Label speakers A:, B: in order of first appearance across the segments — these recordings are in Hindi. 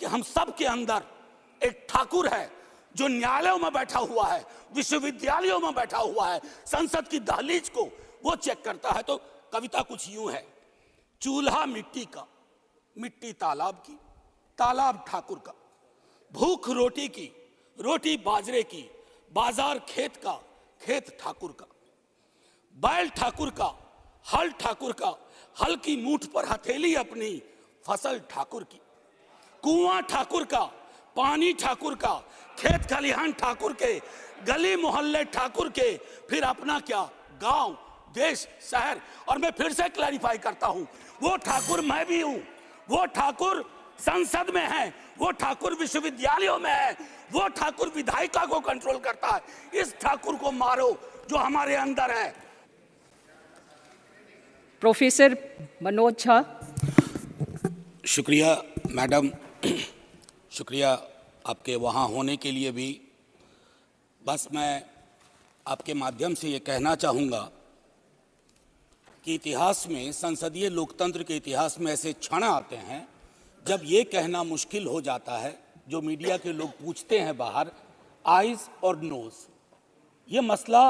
A: क्योंकि हम सब के अंदर एक ठाकुर है जो न्यायालयों में बैठा हुआ है, विश्वविद्यालयों में बैठा हुआ है, संसद की दहलीज को वो चेक करता है। तो कविता कुछ यूं है, चूल्हा मिट्टी का, मिट्टी तालाब की, तालाब ठाकुर का, भूख रोटी की, रोटी बाजरे की, बाजार खेत का, खेत ठाकुर का, बैल ठाकुर का, हल ठाकुर का, हल की मूठ पर हथेली अपनी, फसल ठाकुर की, कुआं ठाकुर का, पानी ठाकुर का, खेत खलिहान ठाकुर के, गली मोहल्ले ठाकुर के, फिर अपना क्या, गांव, देश, शहर। और मैं फिर से क्लैरिफाई करता हूं, वो ठाकुर मैं भी हूं, वो ठाकुर संसद में है, वो ठाकुर विश्वविद्यालयों में है, वो ठाकुर विधायिका को कंट्रोल करता है। इस ठाकुर को मारो जो हमारे अंदर है।
B: प्रोफेसर मनोज झा।
A: शुक्रिया मैडम, शुक्रिया आपके वहाँ होने के लिए भी। बस मैं आपके माध्यम से ये कहना चाहूँगा कि इतिहास में, संसदीय लोकतंत्र के इतिहास में ऐसे क्षण आते हैं जब ये कहना मुश्किल हो जाता है, जो मीडिया के लोग पूछते हैं बाहर, आइज और नोज। ये मसला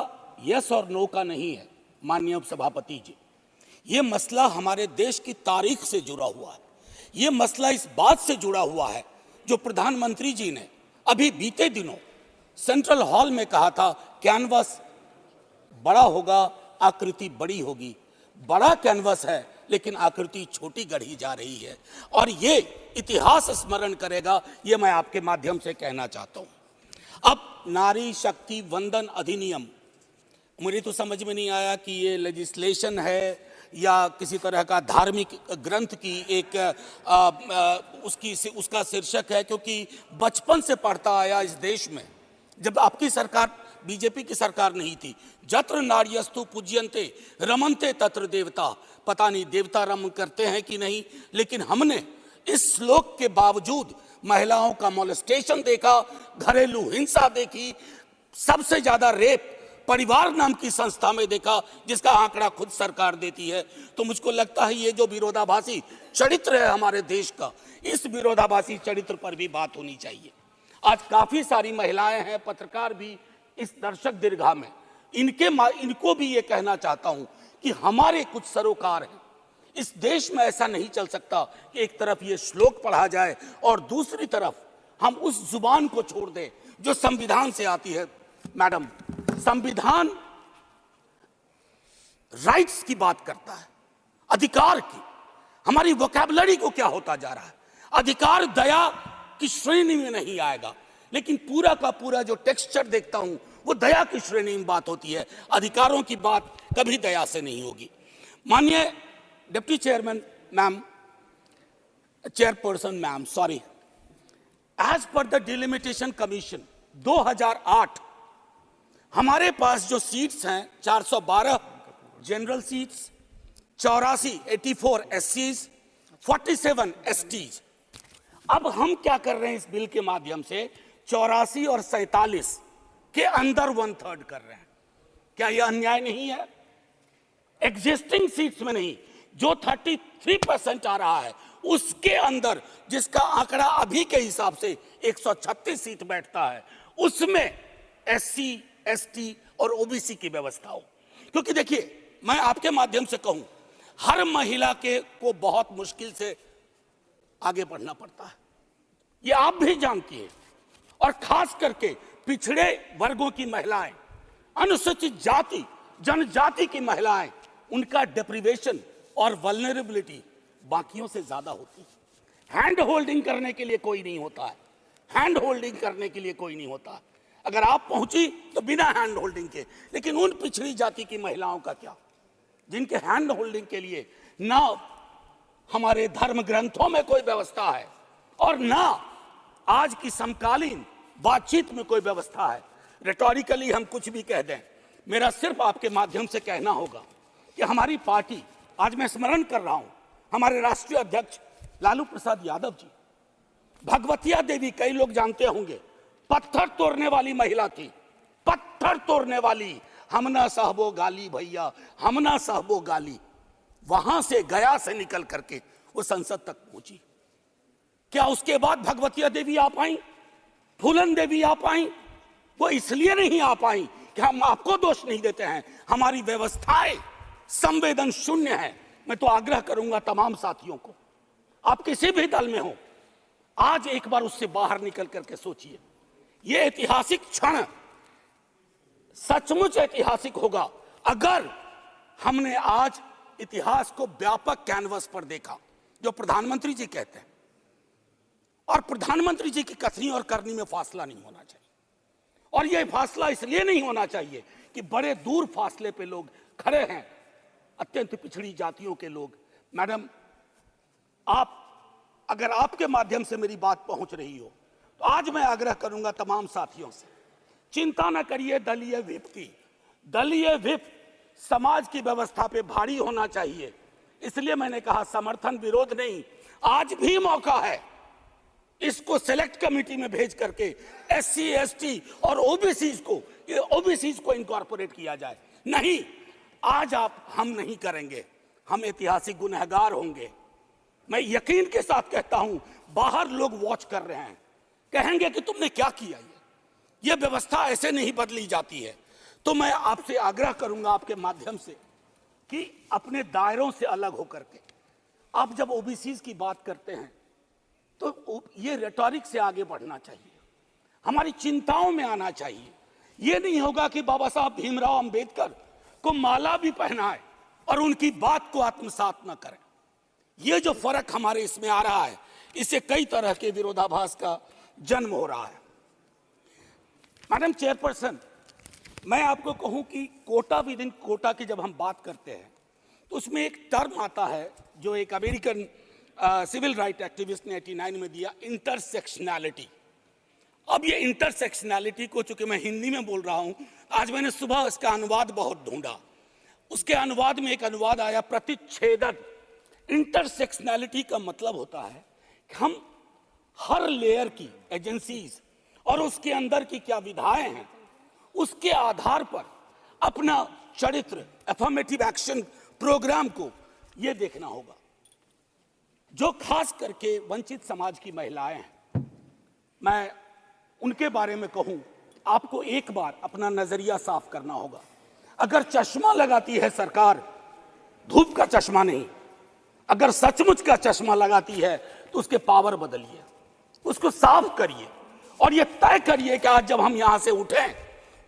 A: यस और नो का नहीं है माननीय उपसभापति जी, ये मसला हमारे देश की तारीख से जुड़ा हुआ है। ये मसला इस बात से जुड़ा हुआ है जो प्रधानमंत्री जी ने अभी बीते दिनों सेंट्रल हॉल में कहा था, कैनवस बड़ा होगा, आकृति बड़ी होगी। बड़ा कैनवस है लेकिन आकृति छोटी गढ़ी जा रही है, और ये इतिहास स्मरण करेगा, ये मैं आपके माध्यम से कहना चाहता हूं। अब नारी शक्ति वंदन अधिनियम, मुझे तो समझ में नहीं आया कि ये लेजिस्लेशन है या किसी तरह का धार्मिक ग्रंथ की एक उसका शीर्षक है, क्योंकि बचपन से पढ़ता आया इस देश में, जब आपकी सरकार बीजेपी की सरकार नहीं थी, जत्र नार्यस्तु पूज्यन्ते रमन्ते तत्र देवता। पता नहीं देवता रम करते हैं कि नहीं, लेकिन हमने इस श्लोक के बावजूद महिलाओं का मोलेस्टेशन देखा, घरेलू हिंसा देखी, सबसे ज्यादा रेप परिवार नाम की संस्था में देखा, जिसका आंकड़ा खुद सरकार देती है। तो मुझको लगता है ये जो विरोधाभासी चरित्र है हमारे देश का, इस विरोधाभासी चरित्र पर भी बात होनी चाहिए। आज काफी सारी महिलाएं हैं, पत्रकार भी इस दर्शक दीर्घा में, इनको भी ये कहना चाहता हूं कि हमारे कुछ सरोकार हैं। इस देश में ऐसा नहीं चल सकता कि एक तरफ ये श्लोक पढ़ा जाए और दूसरी तरफ हम उस जुबान को छोड़ दें जो संविधान से आती है। मैडम, संविधान राइट्स की बात करता है, अधिकार की। हमारी वोकैबुलरी को क्या होता जा रहा है, अधिकार दया की श्रेणी में नहीं आएगा, लेकिन पूरा का पूरा जो टेक्सचर देखता हूं वो दया की श्रेणी में बात होती है, अधिकारों की बात कभी दया से नहीं होगी। माननीय deputy chairman ma'am, chairperson ma'am, sorry, as per the delimitation commission 2008 हमारे पास जो सीट्स हैं 412 जनरल सीट्स, 84 एससीज, 47 एसटीज। अब हम क्या कर रहे हैं इस बिल के माध्यम से, 84 और 47 के अंदर 1/3 कर रहे हैं। क्या यह अन्याय नहीं है? एग्जिस्टिंग सीट्स में नहीं, जो 33% आ रहा है उसके अंदर, जिसका आंकड़ा अभी के हिसाब से 136 सीट बैठता है, उसमें एससी, एसटी और ओबीसी की व्यवस्था हो। क्योंकि देखिए, मैं आपके माध्यम से कहूं, हर महिला को बहुत मुश्किल से आगे बढ़ना पड़ता है, ये आप भी जानती हैं। और खास करके पिछड़े वर्गों की महिलाएं, अनुसूचित जाति जनजाति की महिलाएं, उनका डिप्रिवेशन और वल्नरेबिलिटी बाकियों से ज्यादा होती है। हैंड होल्डिंग करने के लिए कोई नहीं होता है, हैंड होल्डिंग करने के लिए कोई नहीं होता है। अगर आप पहुंची तो बिना हैंड होल्डिंग के, लेकिन उन पिछड़ी जाति की महिलाओं का क्या, जिनके हैंड होल्डिंग के लिए ना हमारे धर्म ग्रंथों में कोई व्यवस्था है और ना आज की समकालीन बातचीत में कोई व्यवस्था है। रेटोरिकली हम कुछ भी कह दें, मेरा सिर्फ आपके माध्यम से कहना होगा कि हमारी पार्टी, आज मैं स्मरण कर रहा हूं हमारे राष्ट्रीय अध्यक्ष लालू प्रसाद यादव जी, भगवतिया देवी, कई लोग जानते होंगे, पत्थर तोड़ने वाली महिला थी, पत्थर तोड़ने वाली, हम ना सहबो गाली भैया, हम ना सहबो गाली। वहां से, गया से निकल करके वो संसद तक पहुंची। क्या उसके बाद भगवतिया देवी आ पाई, फूलन देवी आ पाई? वो इसलिए नहीं आ पाई कि हम आपको दोष नहीं देते हैं, हमारी व्यवस्थाएं संवेदन शून्य है। मैं तो आग्रह करूंगा तमाम साथियों को, आप किसी भी दल में हो, आज एक बार उससे बाहर निकल करके सोचिए। यह ऐतिहासिक क्षण सचमुच ऐतिहासिक होगा अगर हमने आज इतिहास को व्यापक कैनवस पर देखा, जो प्रधानमंत्री जी कहते हैं। और प्रधानमंत्री जी की कथनी और करनी में फासला नहीं होना चाहिए, और यह फासला इसलिए नहीं होना चाहिए कि बड़े दूर फासले पे लोग खड़े हैं, अत्यंत पिछड़ी जातियों के लोग। मैडम, आप अगर आपके माध्यम से मेरी बात पहुंच रही हो तो आज मैं आग्रह करूंगा तमाम साथियों से, चिंता न करिए दलीय व्हिप की। दलीय व्हिप समाज की व्यवस्था पे भारी होना चाहिए, इसलिए मैंने कहा समर्थन विरोध नहीं। आज भी मौका है इसको सेलेक्ट कमेटी में भेज करके एससी एसटी और ओबीसीज को इनकॉर्पोरेट किया जाए। नहीं, आज हम नहीं करेंगे, हम ऐतिहासिक गुनहगार होंगे। मैं यकीन के साथ कहता हूं, बाहर लोग वॉच कर रहे हैं, कहेंगे कि तुमने क्या किया। ये व्यवस्था ऐसे नहीं बदली जाती है। तो मैं आपसे आग्रह करूंगा आपके माध्यम से कि अपने दायरों से अलग होकर के आप जब ओबीसीज की बात करते हैं तो ये रेटोरिक से आगे बढ़ना चाहिए, हमारी चिंताओं में आना चाहिए। ये नहीं होगा कि बाबा साहब भीमराव अंबेडकर को माला भी पहनाए और उनकी बात को आत्मसात न करें। ये जो फर्क हमारे इसमें आ रहा है, इससे कई तरह के विरोधाभास का जन्म हो रहा है। मैडम चेयरपर्सन, मैं आपको कहूं कि कोटा विद इन कोटा की जब हम बात करते हैं तो उसमें एक टर्म आता है जो एक अमेरिकन सिविल राइट एक्टिविस्ट ने 89 में दिया, इंटरसेक्शनैलिटी। अब ये इंटरसेक्शनैलिटी को, चूंकि मैं हिंदी में बोल रहा हूं, आज मैंने सुबह इसका अनुवाद बहुत ढूंढा, उसके अनुवाद में एक अनुवाद आया प्रतिच्छेदन। इंटरसेक्शनैलिटी का मतलब होता है कि हम हर लेयर की एजेंसीज और उसके अंदर की क्या विधाएं हैं, उसके आधार पर अपना चरित्र, अफर्मेटिव एक्शन प्रोग्राम को यह देखना होगा। जो खास करके वंचित समाज की महिलाएं हैं, मैं उनके बारे में कहूं, आपको एक बार अपना नजरिया साफ करना होगा। अगर चश्मा लगाती है सरकार, धूप का चश्मा नहीं, अगर सचमुच का चश्मा लगाती है तो उसके पावर बदलिए, उसको साफ करिए और यह तय करिए कि आज जब हम यहां से उठें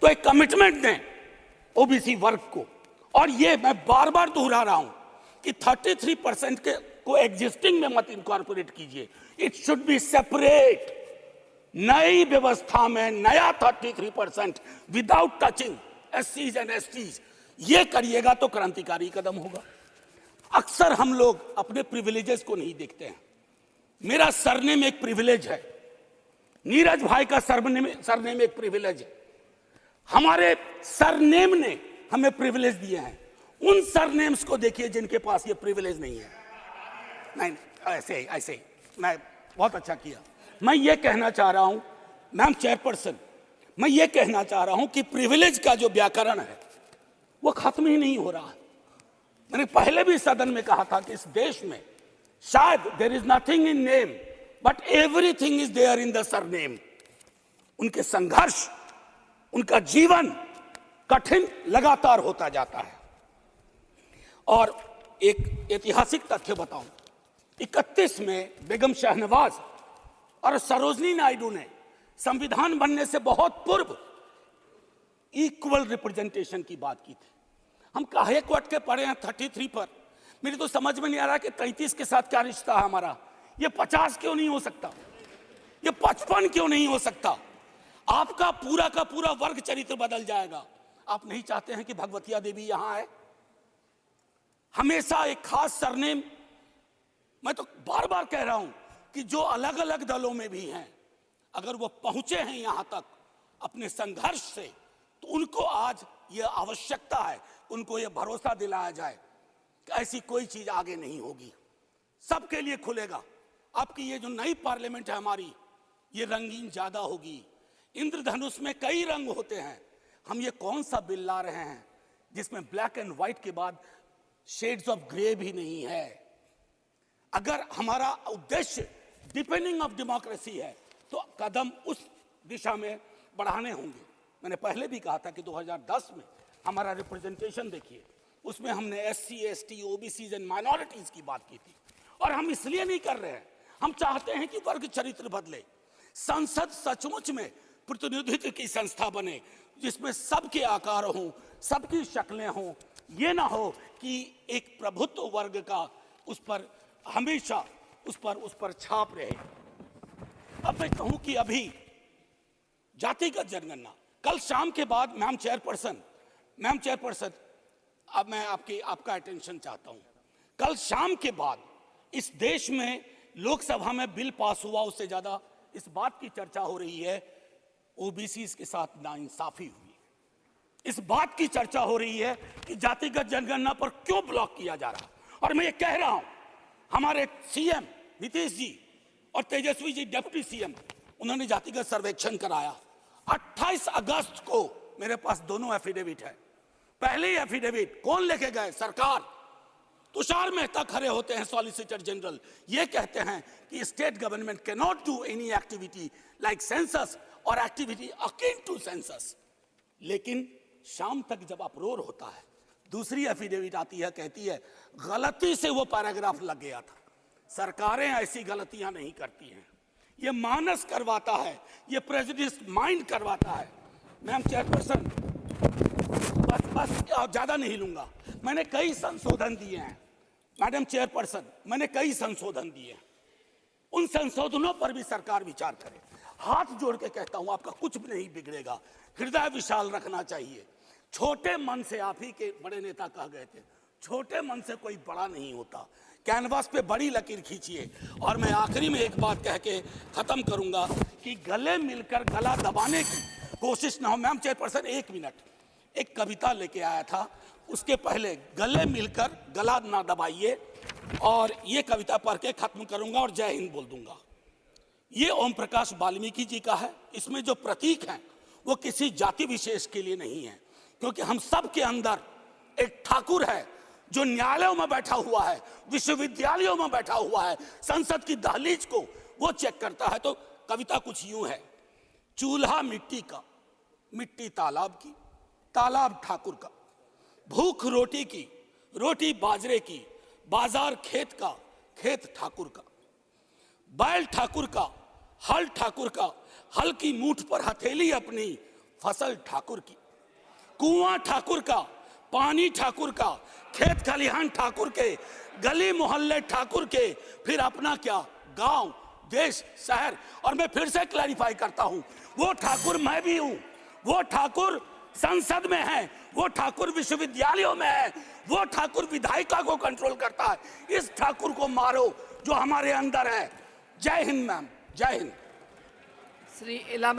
A: तो एक कमिटमेंट दें ओबीसी वर्ग को। और ये मैं बार बार दोहरा रहा हूं कि 33% के को एग्जिस्टिंग में मत इनकॉर्पोरेट कीजिए, इट शुड बी सेपरेट। नई व्यवस्था में नया 33% विदाउट टचिंग एससीज एंड एसटीज, ये करिएगा तो क्रांतिकारी कदम होगा। अक्सर हम लोग अपने प्रिविलेजेस को नहीं देखते हैं। मेरा सरनेम एक प्रिविलेज है, नीरज भाई का सरनेम एक प्रिविलेज है। हमारे सरनेम ने हमें प्रिविलेज दिए हैं। उन सरनेम्स को देखिए जिनके पास ये प्रिविलेज नहीं है। नहीं, ऐसे मैं बहुत अच्छा किया। मैं ये कहना चाह रहा हूं, मैम चेयरपर्सन, मैं ये कहना चाह रहा हूं कि प्रिविलेज का जो व्याकरण है वो खत्म ही नहीं हो रहा है। मैंने पहले भी सदन में कहा था कि इस देश में शायद there is nothing in name but everything is there in the surname. उनके संघर्ष, उनका जीवन कठिन लगातार होता जाता है। और एक ऐतिहासिक तथ्य बताऊं, 31 में बेगम शहनवाज और सरोजनी नायडू ने संविधान बनने से बहुत पूर्व इक्वल रिप्रेजेंटेशन की बात की थी। हम काहे को अटके पड़े हैं 33 पर? मेरी तो समझ में नहीं आ रहा कि 33 के साथ क्या रिश्ता है हमारा। ये 50 क्यों नहीं हो सकता? ये 55 क्यों नहीं हो सकता? आपका पूरा का पूरा वर्ग चरित्र बदल जाएगा। आप नहीं चाहते हैं कि भगवतिया देवी यहां आए? हमेशा एक खास सरनेम, मैं तो बार बार कह रहा हूं कि जो अलग अलग दलों में भी हैं, अगर वो पहुंचे हैं यहां तक अपने संघर्ष से, तो उनको आज ये आवश्यकता है, उनको ये भरोसा दिलाया जाए कि ऐसी कोई चीज आगे नहीं होगी, सबके लिए खुलेगा। आपकी ये जो नई पार्लियामेंट है हमारी, ये रंगीन ज्यादा होगी। इंद्रधनुष में कई रंग होते हैं। हम ये कौन सा बिल ला रहे हैं जिसमें ब्लैक एंड व्हाइट के बाद शेड्स ऑफ ग्रे भी नहीं है? अगर हमारा उद्देश्य डिपेंडिंग ऑफ डेमोक्रेसी है, तो कदम उस दिशा में बढ़ाने होंगे। मैंने पहले भी कहा था कि 2010 में हमारा रिप्रेजेंटेशन देखिए, उसमें हमने SC, ST, OBCs and minorities की बात की थी। और हम इसलिए नहीं कर रहे हैं, हम चाहते हैं कि वर्ग चरित्र बदले, संसद सचमुच में प्रतिनिधित्व की संस्था बने, जिसमें सबके आकार हों, सबकी शक्लें हों। ये ना हो कि एक प्रभुत्व वर्ग का उस पर हमेशा उस पर छाप रहे। अब मैं कहूं कि अभी जातिगत जनगणना कल शाम के बाद, मैम चेयरपर्सन, अब मैं आपका अटेंशन चाहता हूं। कल शाम के बाद इस देश में लोकसभा में बिल पास हुआ, उससे ज्यादा इस बात की चर्चा हो रही है OBCs के साथ नाइंसाफी हुई। इस बात की चर्चा हो रही है कि जातिगत जनगणना पर क्यों ब्लॉक किया जा रहा। और मैं ये कह रहा हूं, हमारे CM नीतीश जी और तेजस्वी जी डिप्टी CM, उन्होंने जातिगत सर्वेक्षण कराया। 28 अगस्त को मेरे पास दोनों एफिडेविट है। पहले एफिडेविट कौन लेके गए? सरकार। तुषार मेहता खड़े होते हैं, सॉलिसिटर जनरल, ये कहते हैं कि state government can not do any activity like census और एक्टिविटी अकिन टू सेंसस। लेकिन शाम तक जब अप्रोर होता है, दूसरी एफिडेविट आती है, कहती है गलती से वो पैराग्राफ लग गया था। सरकारें ऐसी गलतियां नहीं करती हैं, ये मानस करवाता है, ये प्रेजुडिस माइंड करवाता है। मैम चेयरपर्सन, बस ज्यादा नहीं लूंगा। मैंने कई संशोधन दिए हैं मैडम चेयरपर्सन, मैंने कई संशोधन दिए हैं। उन संशोधनों पर भी सरकार विचार करे। हाथ जोड़ के कहता हूं, आपका कुछ भी नहीं बिगड़ेगा। हृदय विशाल रखना चाहिए। छोटे मन से, आप ही के बड़े नेता कह गए थे, छोटे मन से कोई बड़ा नहीं होता। कैनवास पे बड़ी लकीर खींचिए। और मैं आखिरी में एक बात कह के खत्म करूंगा कि गले मिलकर गला दबाने की कोशिश ना हो। मैम चेयरपर्सन, 1 मिनट, एक कविता लेके आया था, उसके पहले गले मिलकर गला ना दबाइए। और ये कविता पढ़ के खत्म करूंगा और जय हिंद बोल दूंगा। ये ओम प्रकाश वाल्मीकि जी का है। इसमें जो प्रतीक हैं वो किसी जाति विशेष के लिए नहीं है, क्योंकि हम सब के अंदर एक ठाकुर है जो न्यायालयों में बैठा हुआ है, विश्वविद्यालयों में बैठा हुआ है, संसद की दहलीज को वो चेक करता है। तो कविता कुछ यूं है, चूल्हा मिट्टी का, मिट्टी तालाब की, तालाब ठाकुर का, भूख रोटी की, रोटी बाजरे की, बाजार खेत का, खेत ठाकुर का, बैल ठाकुर का, हल ठाकुर का, हल की मूठ पर हथेली अपनी, फसल ठाकुर की, कुआं ठाकुर का, पानी ठाकुर का, खेत खलिहान ठाकुर के, गली मोहल्ले ठाकुर के, फिर अपना क्या, गांव, देश, शहर। और मैं फिर से क्लैरिफाई करता हूं, वो ठाकुर मैं भी हूं, वो ठाकुर संसद में है, वो ठाकुर विश्वविद्यालयों में है, वो ठाकुर विधायिका को कंट्रोल करता है। इस ठाकुर को मारो जो हमारे अंदर है। जय हिंद मैम, जय हिंद।
B: श्री इलाम